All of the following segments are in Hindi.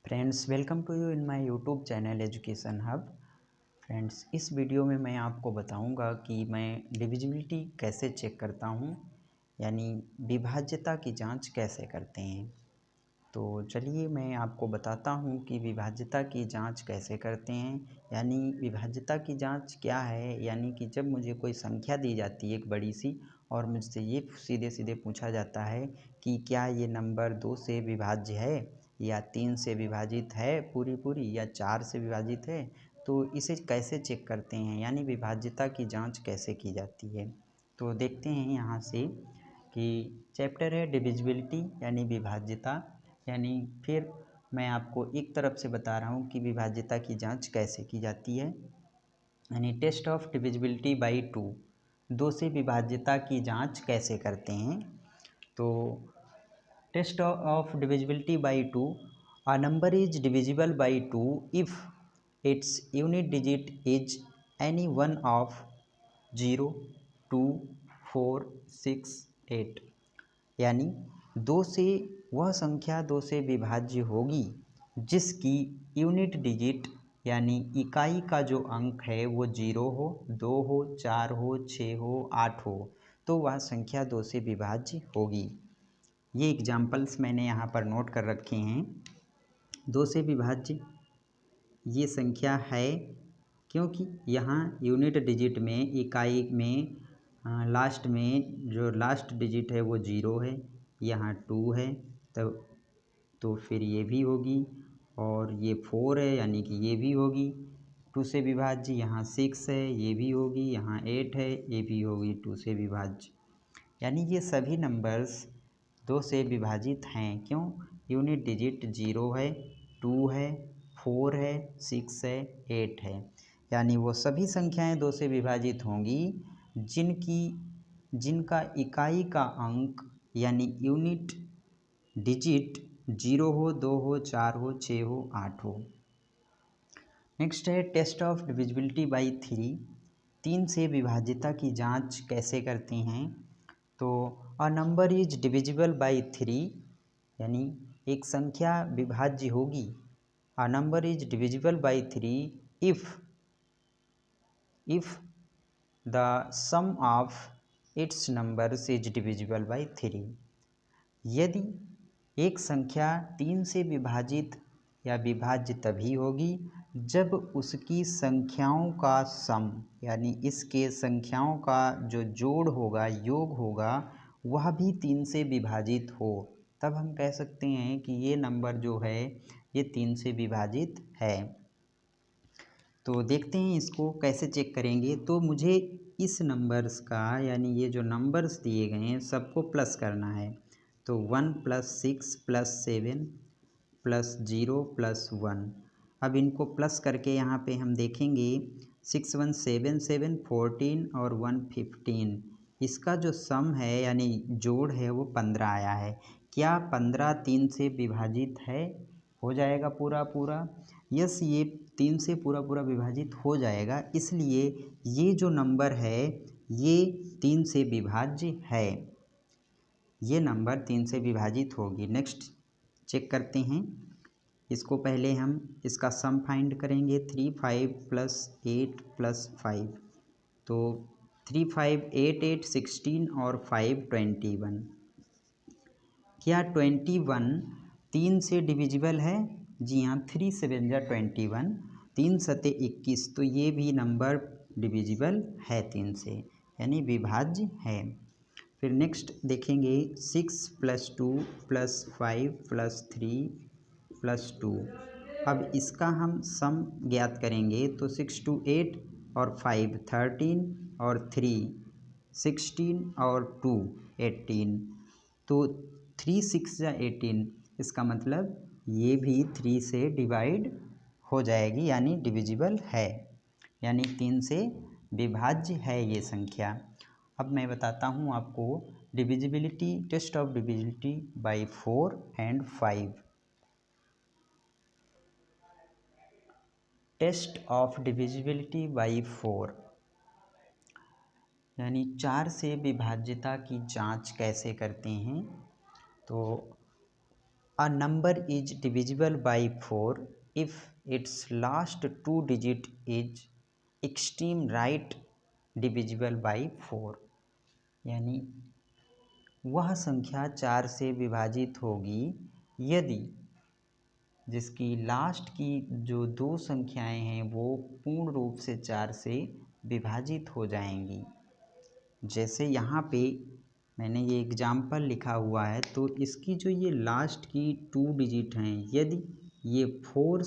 Friends, welcome to you in my YouTube channel education hub. Friends, इस वीडियो में मैं आपको बताऊंगा कि मैं डिविजिबिलिटी कैसे चेक करता हूं, यानी विभाज्यता की जांच कैसे करते हैं। तो चलिए मैं आपको बताता हूं कि विभाज्यता की जांच कैसे करते हैं। यानी विभाज्यता की जांच क्या है, यानी कि जब मुझे कोई संख्या दी जाती है एक बड़ी सी और मुझसे ये सीधे सीधे पूछा जाता है कि क्या ये नंबर 2 से विभाज्य है या 3 से विभाजित है पूरी या 4 से विभाजित है, तो इसे कैसे चेक करते हैं, यानी विभाज्यता की जांच कैसे की जाती है। तो देखते हैं यहाँ से कि चैप्टर है डिविजिबिलिटी यानी विभाज्यता। यानी फिर मैं आपको एक तरफ से बता रहा हूँ कि विभाज्यता की जांच कैसे की जाती है। यानी टेस्ट ऑफ डिविजिबिलिटी बाई 2, 2 से विभाज्यता की जांच कैसे करते हैं। तो test of divisibility by 2, a number is divisible by 2 if its unit digit is any one of 0, 2, 4, 6, 8। यानी 2 से वह संख्या 2 से विभाज्य होगी जिसकी यूनिट डिजिट यानी इकाई का जो अंक है वो 0 हो, 2 हो, 4 हो, 6 हो, 8 हो, तो वह संख्या 2 से विभाज्य होगी। ये एग्जाम्पल्स मैंने यहाँ पर नोट कर रखे हैं। 2 से विभाज्य ये संख्या है क्योंकि यहाँ यूनिट डिजिट में इकाई में लास्ट में जो लास्ट डिजिट है वो 0 है, यहाँ 2 है, तब तो फिर ये भी होगी, और ये 4 है यानी कि ये भी होगी 2 से विभाज्य। यहाँ 6 है, ये भी होगी, यहाँ 8 है, ये भी होगी 2 से विभाज्य। यानी ये सभी नंबर्स 2 से विभाजित हैं। क्यों? यूनिट डिजिट 0 है, 2 है, 4 है, 6 है, 8 है। यानी वो सभी संख्याएं 2 से विभाजित होंगी जिनका इकाई का अंक यानी यूनिट डिजिट 0 हो, 2 हो, 4 हो, 6 हो, 8 हो। नेक्स्ट है टेस्ट ऑफ डिविजिबिलिटी बाई 3, 3 से विभाज्यता की जांच कैसे करते हैं। तो a number is divisible by 3, यानी एक संख्या विभाज्य होगी। अ number is divisible by 3 if the sum of its numbers is divisible by 3। यदि एक संख्या 3 से विभाजित या विभाज्य तभी होगी जब उसकी संख्याओं का सम यानी इसके संख्याओं का जो जोड़ होगा, योग होगा, वह भी 3 से विभाजित हो, तब हम कह सकते हैं कि ये नंबर जो है ये 3 से विभाजित है। तो देखते हैं इसको कैसे चेक करेंगे। तो मुझे इस नंबर्स का यानी ये जो नंबर्स दिए गए हैं सबको प्लस करना है। तो 1 + 6 + 7 + 0 + 1। अब इनको प्लस करके यहाँ पे हम देखेंगे 6 1 7 7 14 और 1 15। इसका जो सम है यानी जोड़ है वो 15 आया है। क्या 15 3 से विभाजित है? हो जाएगा पूरा। यस, ये 3 से पूरा विभाजित हो जाएगा, इसलिए ये जो नंबर है ये 3 से विभाज्य है। ये नंबर 3 से विभाजित होगी। नेक्स्ट चेक करते हैं इसको। पहले हम इसका सम फाइंड करेंगे। 3 5 + 8 + 5, तो 3 5 8 8 16 और 5 21। क्या 21 3 से डिविजिबल है? जी हाँ, 3 7 जा 21, 3 सते 21, तो ये भी नंबर डिविजिबल है 3 से, यानी विभाज्य है। फिर नेक्स्ट देखेंगे 6 + 2 + 5 + 3 + 2। अब इसका हम सम ज्ञात करेंगे तो 6 2 8 और 5 13 और 3 16 और 2 18, तो 3 6 या 18, इसका मतलब ये भी 3 से डिवाइड हो जाएगी, यानी डिविजिबल है, यानी 3 से विभाज्य है ये संख्या। अब मैं बताता हूँ आपको divisibility, test of divisibility by 4 and 5। Test of divisibility by 4 यानी 4 से विभाज्यता की जांच कैसे करते हैं। तो A number is divisible by 4 if its last two digit is extreme right divisible by 4। यानी वह संख्या 4 से विभाजित होगी यदि जिसकी लास्ट की जो दो संख्याएं हैं वो पूर्ण रूप से 4 से विभाजित हो जाएंगी। जैसे यहाँ पे मैंने ये एग्जाम्पल लिखा हुआ है, तो इसकी जो ये लास्ट की 2 डिजिट हैं यदि ये 4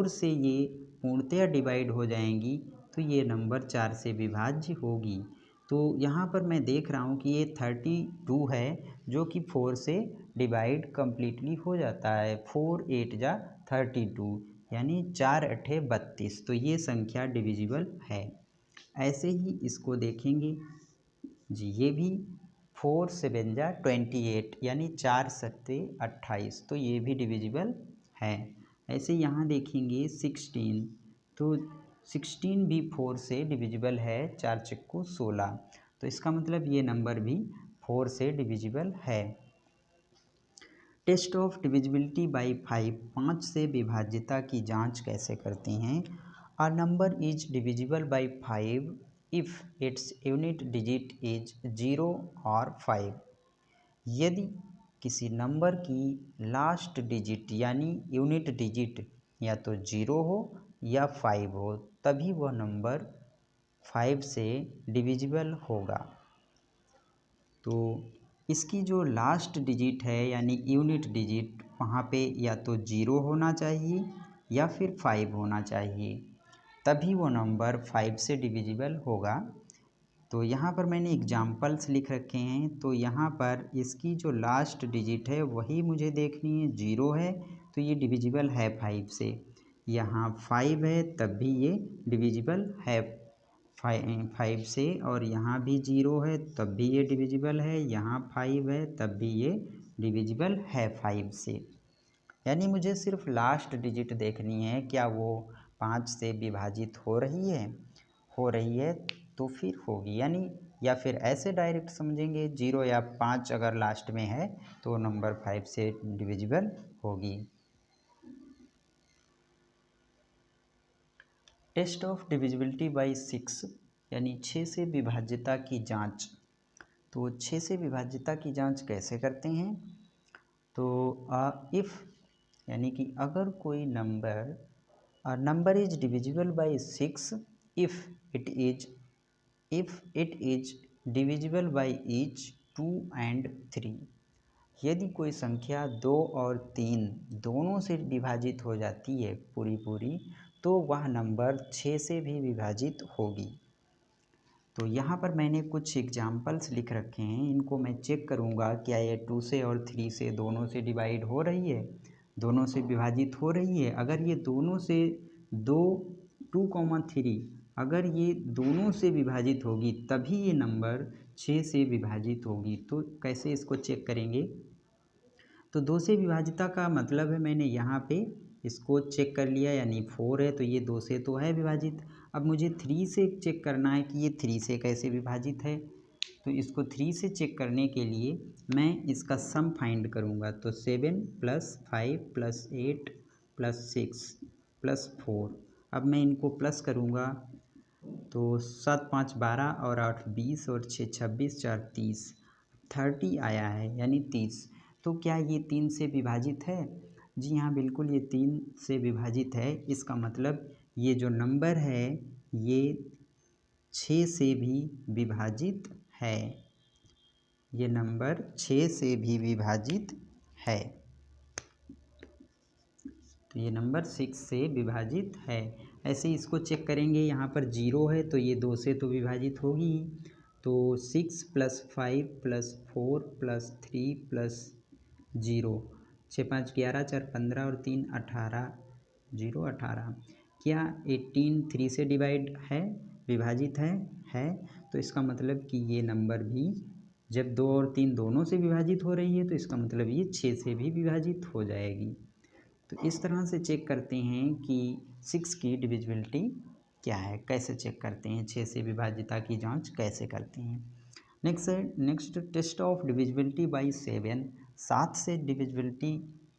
से ये पूर्णतया डिवाइड हो जाएंगी तो ये नंबर 4 से विभाज्य होगी। तो यहाँ पर मैं देख रहा हूँ कि ये 32 है जो कि 4 से डिवाइड कम्प्लीटली हो जाता है। 4 8 जा 32 यानी 4 8 32, तो ये संख्या डिविजिबल है। ऐसे ही इसको देखेंगे जी, ये भी 4 7 जा 28 यानी 4 7 28, तो ये भी डिविजिबल है। ऐसे यहाँ देखेंगे 16, तो 16 भी 4 से डिविजिबल है, 4 चक्कू 16, तो इसका मतलब ये नंबर भी 4 से डिविजिबल है। टेस्ट ऑफ डिविजिबिलिटी बाई 5, 5 से विभाज्यता की जांच कैसे करते हैं। अ number is divisible by 5 if its unit digit is 0 और 5। यदि किसी नंबर की लास्ट डिजिट यानी यूनिट डिजिट या तो 0 हो या 5 हो तभी वह नंबर 5 से डिविजिबल होगा। तो इसकी जो लास्ट डिजिट है यानी यूनिट डिजिट वहाँ पे या तो 0 होना चाहिए या फिर 5 होना चाहिए, तभी वो नंबर 5 से डिविजिबल होगा। तो यहाँ पर मैंने एग्जाम्पल्स लिख रखे हैं, तो यहाँ पर इसकी जो लास्ट डिजिट है वही मुझे देखनी है। 0 है तो ये डिविजिबल है 5 से, यहाँ 5 है तब भी ये डिविजिबल है 5 से, और यहाँ भी 0 है तब भी ये डिविजिबल है, यहाँ 5 है तब भी ये डिविजिबल है 5 से। यानी मुझे सिर्फ लास्ट डिजिट देखनी है, क्या वो 5 से विभाजित हो रही है तो फिर होगी, यानी या फिर ऐसे डायरेक्ट समझेंगे 0 या 5 अगर लास्ट में है तो नंबर 5 से डिविजिबल होगी। टेस्ट ऑफ डिविजिबिलिटी बाई 6 यानी 6 से विभाज्यता की जांच। तो 6 से विभाज्यता की जांच कैसे करते हैं। तो इफ़ यानी कि अगर कोई number is divisible by 6 if it is divisible by each 2 and 3। यदि कोई संख्या 2 और 3 दोनों से विभाजित हो जाती है पूरी, तो वह नंबर 6 से भी विभाजित होगी। तो यहाँ पर मैंने कुछ एग्जाम्पल्स लिख रखे हैं, इनको मैं चेक करूँगा क्या ये 2 से और 3 से दोनों से डिवाइड हो रही है, दोनों से विभाजित हो रही है। अगर ये दोनों से 2,3 अगर ये दोनों से विभाजित होगी तभी ये नंबर 6 से विभाजित होगी। तो कैसे इसको चेक करेंगे। तो 2 से विभाजिता का मतलब है मैंने यहाँ पे इसको चेक कर लिया, यानी 4 है तो ये 2 से तो है विभाजित। अब मुझे 3 से चेक करना है कि ये 3 से कैसे विभाजित है। तो इसको 3 से चेक करने के लिए मैं इसका सम फाइंड करूँगा। तो 7 + 5 + 8 + 6 + 4। अब मैं इनको प्लस करूँगा तो 7 5 12 और 8 20 और 6 26 4 30 30 आया है, यानी 30। तो क्या ये 3 से विभाजित है। जी हाँ, बिल्कुल ये 3 से विभाजित है। इसका मतलब ये जो नंबर है ये 6 से भी विभाजित है, ये नंबर 6 से भी विभाजित है। तो ये नंबर 6 से विभाजित है। ऐसे इसको चेक करेंगे, यहाँ पर 0 है तो ये 2 से तो विभाजित होगी ही। तो 6 + 5 + 4 + 3 + 0, 6 5 11 4 15 और 3 18 0 18। क्या 18 3 से डिवाइड है, विभाजित है। तो इसका मतलब कि ये नंबर भी जब 2 और 3 दोनों से विभाजित हो रही है तो इसका मतलब ये 6 से भी विभाजित हो जाएगी। तो इस तरह से चेक करते हैं कि 6 की डिविजिबिलिटी क्या है, कैसे चेक करते हैं, 6 से विभाज्यता की जांच कैसे करते हैं। Next test of divisibility by 7। 7 से डिविजिबिलिटी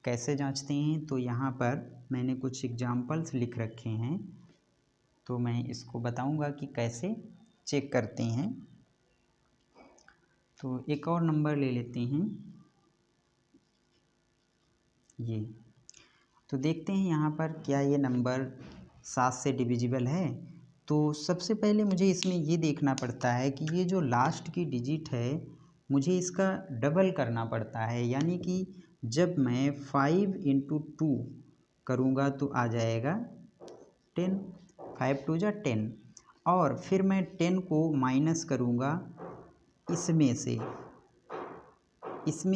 कैसे जांचते हैं, तो यहाँ पर मैंने कुछ एग्जांपल्स लिख रखे हैं, तो मैं इसको बताऊंगा कि कैसे चेक करते हैं। तो एक और नंबर ले लेते हैं ये, तो देखते हैं यहाँ पर क्या ये नंबर 7 से डिविजिबल है। तो सबसे पहले मुझे इसमें ये देखना पड़ता है कि ये जो लास्ट की डिजिट है मुझे इसका डबल करना पड़ता है, यानी कि जब मैं 5 इंटू 2 करूँगा तो आ जाएगा 10, 5 2 जा 10, और फिर मैं 10 को माइनस करूँगा इसमें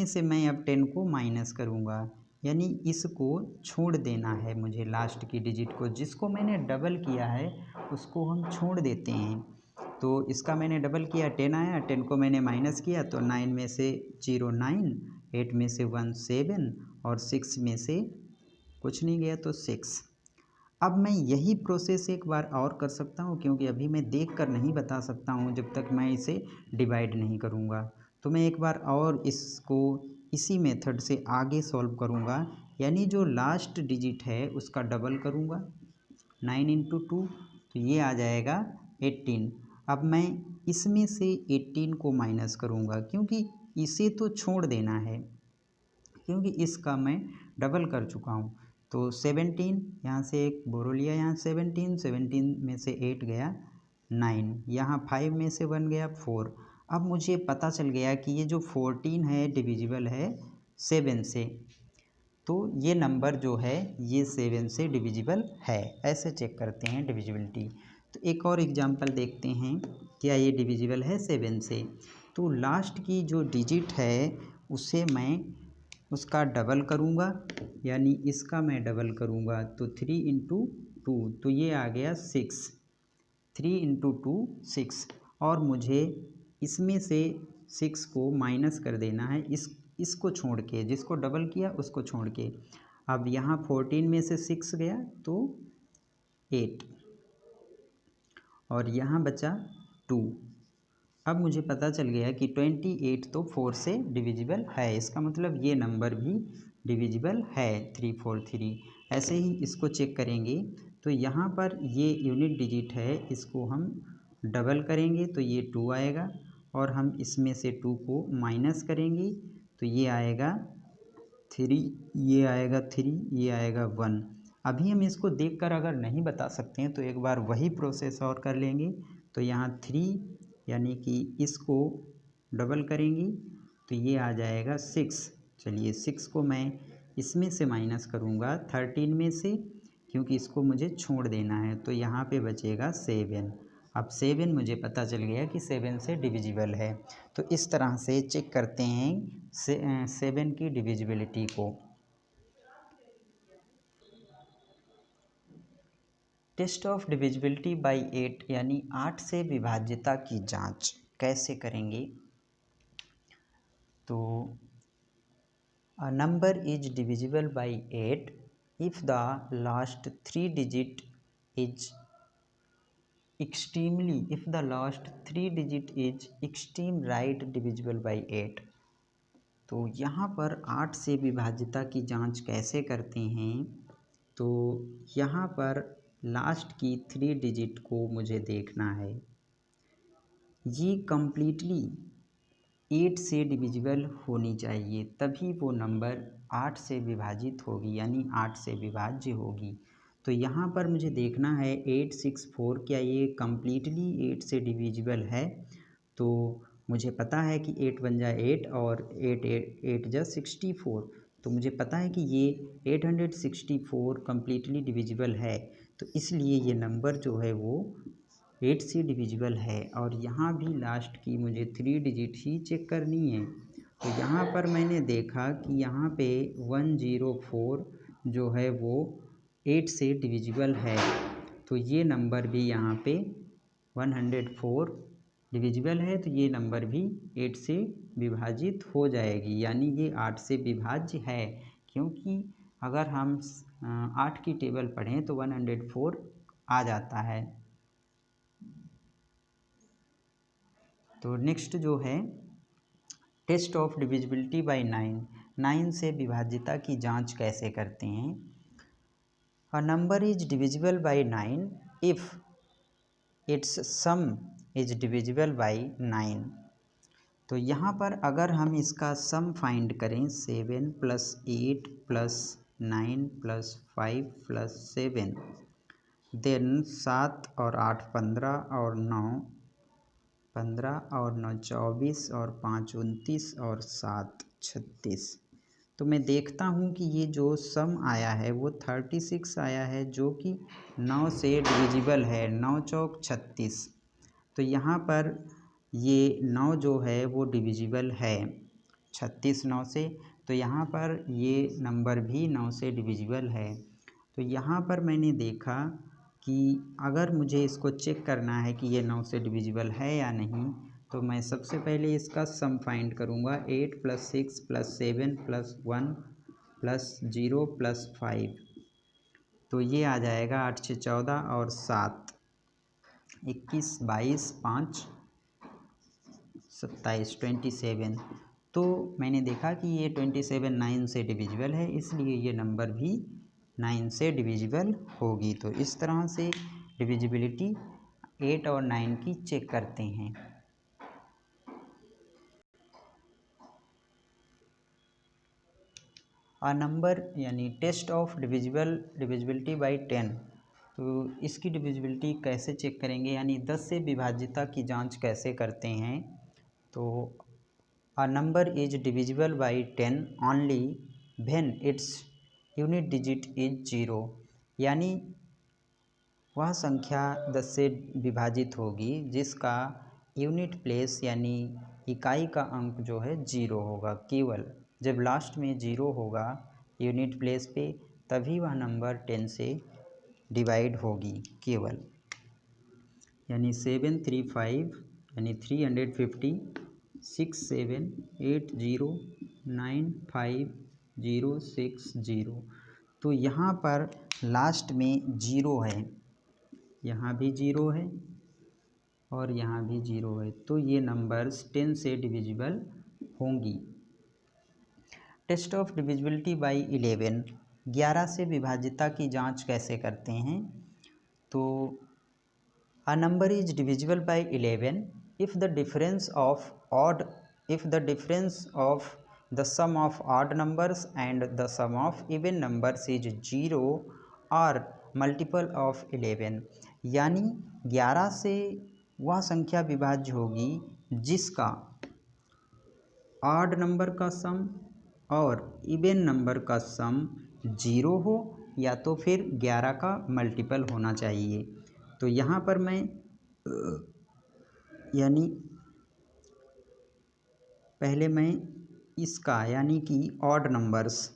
से मैं अब 10 को माइनस करूँगा, यानी इसको छोड़ देना है मुझे, लास्ट की डिजिट को, जिसको मैंने डबल किया है उसको हम छोड़ देते हैं। तो इसका मैंने डबल किया 10 आया, 10 को मैंने माइनस किया तो 9 में से 0 9, 8 में से 1 7 और 6 में से कुछ नहीं गया तो 6। अब मैं यही प्रोसेस एक बार और कर सकता हूँ, क्योंकि अभी मैं देख कर नहीं बता सकता हूँ जब तक मैं इसे डिवाइड नहीं करूँगा। तो मैं एक बार और इसको इसी मेथड से आगे सॉल्व करूँगा, यानी जो लास्ट डिजिट है उसका डबल करूँगा 9 इंटू 2, तो ये आ जाएगा 18। अब मैं इसमें से 18 को माइनस करूँगा, क्योंकि इसे तो छोड़ देना है, क्योंकि इसका मैं डबल कर चुका हूँ। तो 17, यहाँ से एक बोरो लिया, यहाँ 17 में से 8 गया 9, यहाँ 5 में से 1 गया 4। अब मुझे पता चल गया कि ये जो 14 है डिविजिबल है 7 से, तो ये नंबर जो है ये 7 से डिविजिबल है। ऐसे चेक करते हैं डिविजिबिलिटी। तो एक और एग्जांपल देखते हैं, क्या ये डिविजिबल है 7 से। तो लास्ट की जो डिजिट है उसे मैं उसका डबल करूँगा, यानी इसका मैं डबल करूँगा तो 3 इंटू 2, तो ये आ गया 6, 3 इंटू 2 6, और मुझे इसमें से 6 को माइनस कर देना है, इसको छोड़ के, जिसको डबल किया उसको छोड़ के। अब यहाँ 14 में से 6 गया तो 8, और यहाँ बचा 2। अब मुझे पता चल गया कि 28 तो 4 से डिविजिबल है, इसका मतलब ये नंबर भी डिविजिबल है 343। ऐसे ही इसको चेक करेंगे, तो यहाँ पर ये यूनिट डिजिट है, इसको हम डबल करेंगे तो ये 2 आएगा, और हम इसमें से 2 को माइनस करेंगे तो ये आएगा 3, ये आएगा 3, ये आएगा 1। अभी हम इसको देखकर अगर नहीं बता सकते हैं तो एक बार वही प्रोसेस और कर लेंगे। तो यहाँ 3, यानी कि इसको डबल करेंगे तो ये आ जाएगा 6। चलिए 6 को मैं इसमें से माइनस करूँगा 13 में से, क्योंकि इसको मुझे छोड़ देना है, तो यहाँ पे बचेगा 7। अब 7 मुझे पता चल गया कि 7 से डिविजिबल है। तो इस तरह से चेक करते हैं 7 की डिविजिबिलिटी को। टेस्ट ऑफ डिविजिबिलिटी बाय 8, यानी 8 से विभाज्यता की जांच कैसे करेंगे। तो a number is divisible by 8 if the last 3 digit is extreme right divisible by 8। तो यहाँ पर 8 से विभाज्यता की जांच कैसे करते हैं, तो यहाँ पर लास्ट की 3 डिजिट को मुझे देखना है, ये कम्प्लीटली 8 से डिविजिबल होनी चाहिए, तभी वो नंबर 8 से विभाजित होगी, यानी 8 से विभाज्य होगी। तो यहाँ पर मुझे देखना है 864, क्या ये कम्प्लीटली 8 से डिविजिबल है। तो मुझे पता है कि 8 1 जा 8 और 8 जा 64, तो मुझे पता है कि ये 864 कम्प्लीटली डिविजिबल है। तो इसलिए ये नंबर जो है वो 8 से डिविजिबल है। और यहाँ भी लास्ट की मुझे 3 डिजिट ही चेक करनी है। तो यहाँ पर मैंने देखा कि यहाँ पे 104 जो है वो 8 से डिविजिबल है, तो ये नंबर भी यहाँ पे 104 डिविजिबल है, तो ये नंबर भी 8 से विभाजित हो जाएगी, यानी ये 8 से विभाज्य है। क्योंकि अगर हम 8 की टेबल पढ़ें तो 104 आ जाता है। तो नेक्स्ट जो है टेस्ट ऑफ डिविजिबिलिटी बाय 9 से विभाज्यता की जांच कैसे करते हैं। अ number is divisible bye 9 if it's some is divisible bye 9। तो यहाँ पर अगर हम इसका सम फाइंड करें 7 + 8 + 9 + 5 + 7, देन 7 और 8 15 और 9 15 और 9 24 और 5 29 और 7 36। तो मैं देखता हूँ कि ये जो सम आया है वो 36 आया है, जो कि 9 से डिविजिबल है। 9 चौक 36। तो यहाँ पर ये 9 जो है वो डिविजिबल है 36 9 से। तो यहाँ पर ये नंबर भी 9 से डिविजिबल है। तो यहाँ पर मैंने देखा कि अगर मुझे इसको चेक करना है कि ये 9 से डिविजिबल है या नहीं, तो मैं सबसे पहले इसका सम फाइंड करूँगा। 8 + 6 + 7 + 1 + 0 + 5। तो ये आ जाएगा 8 6 14 और 7 21 22 5 27 27। तो मैंने देखा कि ये 27 9 से डिविजिबल है, इसलिए ये नंबर भी 9 से डिविजिबल होगी। तो इस तरह से डिविजिबिलिटी 8 और 9 की चेक करते हैं। अ नंबर यानी टेस्ट ऑफ डिविजिबिलिटी बाय 10। तो इसकी डिविजिबिलिटी कैसे चेक करेंगे, यानी 10 से विभाज्यता की जांच कैसे करते हैं। तो a number is divisible bye 10 only when its unit digit is 0। यानी वह संख्या 10 से विभाजित होगी जिसका यूनिट प्लेस यानी इकाई का अंक जो है 0 होगा। केवल जब लास्ट में 0 होगा यूनिट प्लेस पे, तभी वह नंबर 10 से डिवाइड होगी केवल। यानी 735 यानी 350 6 7 8 0 9 5 0 6 0। तो यहाँ पर लास्ट में 0 है, यहाँ भी 0 है और यहाँ भी 0 है। तो ये नंबर्स 10 से डिविजिबल होंगी। टेस्ट ऑफ डिविजिबिलिटी बाय 11 से विभाज्यता की जांच कैसे करते हैं। तो a number is divisible by 11 if the difference of the sum of odd numbers and the sum of even numbers is 0 और मल्टीपल ऑफ 11। यानी 11 से वह संख्या विभाज्य होगी जिसका ऑड नंबर का सम और इवन नंबर का सम 0 हो, या तो फिर 11 का मल्टीपल होना चाहिए। तो यहाँ पर मैं यानी पहले मैं इसका यानी कि ऑड नंबर्स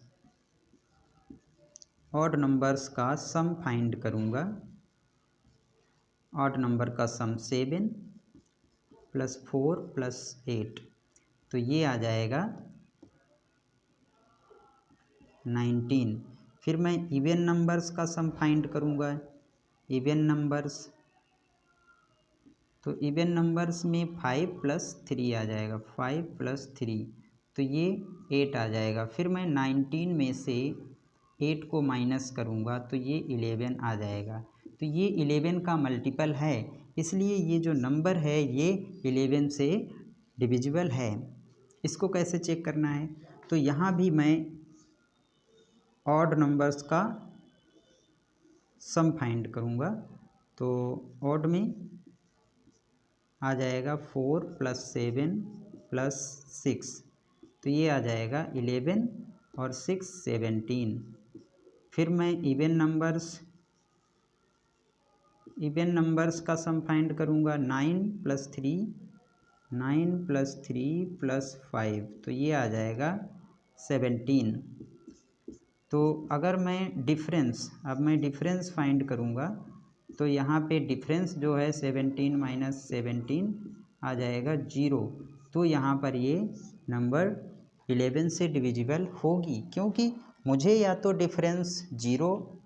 का सम फाइंड करूँगा। ऑड नंबर का सम 7 + 4 + 8, तो ये आ जाएगा 19। फिर मैं इवन नंबर्स का सम फाइंड करूँगा। इवन नंबर्स, तो इवन नंबर्स में 5 + 3 आ जाएगा। 5 + 3, तो ये 8 आ जाएगा। फिर मैं 19 में से 8 को माइनस करूँगा तो ये 11 आ जाएगा। तो ये 11 का मल्टीपल है, इसलिए ये जो नंबर है ये 11 से डिविजिबल है। इसको कैसे चेक करना है, तो यहाँ भी मैं ऑड नंबर्स का सम फाइंड करूँगा। तो ऑड में आ जाएगा 4 + 7 + 6, तो ये आ जाएगा 11 और 6 17। फिर मैं इवन नंबर्स का सम फाइंड करूँगा। 9 + 3 + 5, तो ये आ जाएगा 17। तो अगर मैं डिफरेंस फाइंड करूँगा तो यहाँ पे डिफरेंस जो है 17 - 17 आ जाएगा 0। तो यहाँ पर ये नंबर 11 से डिविजिबल होगी, क्योंकि मुझे या तो डिफरेंस 0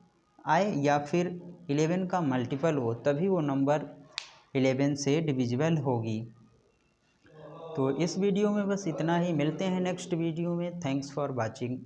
आए या फिर 11 का मल्टीपल हो, तभी वो नंबर 11 से डिविजिबल होगी। तो इस वीडियो में बस इतना ही, मिलते हैं नेक्स्ट वीडियो में। Thanks for watching.